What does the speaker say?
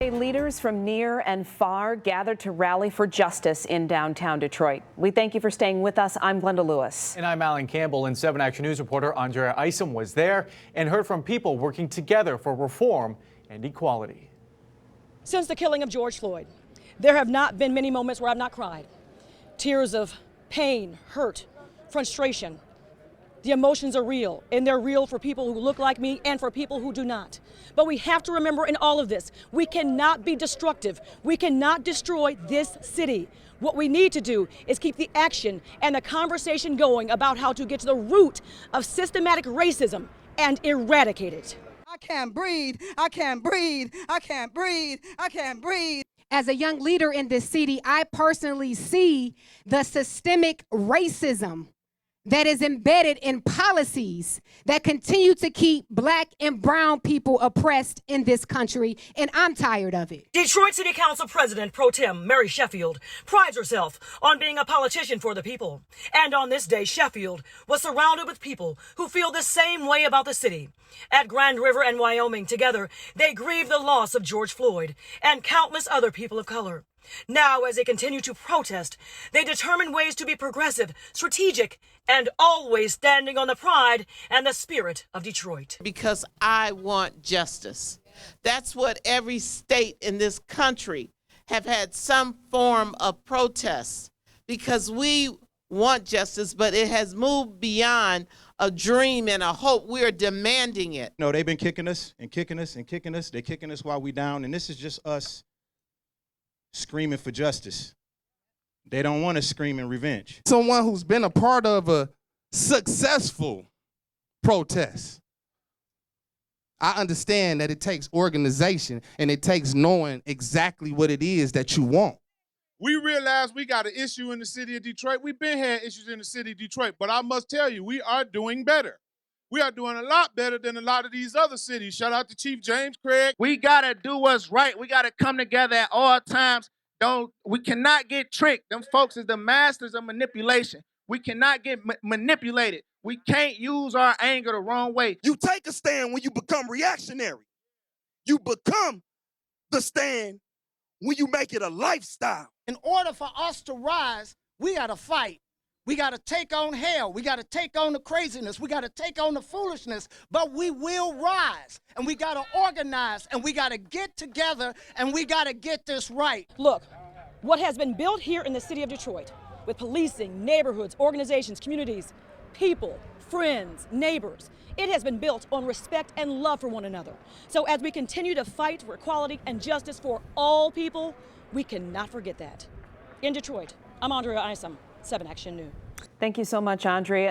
Leaders from near and far gathered to rally for justice in downtown Detroit. We thank you for staying with us. I'm Glenda Lewis. And I'm Alan Campbell. And 7 Action News reporter Andrea ISOM was there and heard from people working together for reform and equality. Since the killing of George Floyd, there have not been many moments where I've not cried. Tears of pain, hurt, frustration. The emotions are real, and they're real for people who look like me and for people who do not. But we have to remember in all of this, we cannot be destructive. We cannot destroy this city. What we need to do is keep the action and the conversation going about how to get to the root of systematic racism and eradicate it. I can't breathe, I can't breathe, I can't breathe, I can't breathe. As a young leader in this city, I personally see the systemic racism that is embedded in policies that continue to keep Black and brown people oppressed in this country, and I'm tired of it. Detroit City Council President Pro Tem Mary Sheffield prides herself on being a politician for the people. And on this day, Sheffield was surrounded with people who feel the same way about the city. At Grand River and Wyoming, together, they grieve the loss of George Floyd and countless other people of color. Now, as they continue to protest, they determine ways to be progressive, strategic, and always standing on the pride and the spirit of Detroit. Because I want justice. That's what every state in this country have had some form of protest, because we want justice, but it has moved beyond a dream and a hope. We're demanding it. No, they've been kicking us and kicking us and kicking us. They're kicking us while we down, and this is just us screaming for justice. They don't want to scream in revenge. Someone who's been a part of a successful protest, I understand that it takes organization and it takes knowing exactly what it is that you want. We realize we got an issue in the city of Detroit. We've been had issues in the city of Detroit, but I must tell you, we are doing better. We are doing a lot better than a lot of these other cities. Shout out to Chief James Craig. We gotta do what's right. We gotta come together at all times. We cannot get tricked. Them folks is the masters of manipulation. We cannot get manipulated. We can't use our anger the wrong way. You take a stand when you become reactionary. You become the stand when you make it a lifestyle. In order for us to rise, we gotta fight. We got to take on hell. We got to take on the craziness. We got to take on the foolishness. But we will rise. And we got to organize. And we got to get together. And we got to get this right. Look, what has been built here in the city of Detroit with policing, neighborhoods, organizations, communities, people, friends, neighbors, it has been built on respect and love for one another. So as we continue to fight for equality and justice for all people, we cannot forget that. In Detroit, I'm Andrea ISOM, 7 Action News. Thank you so much, Andrea.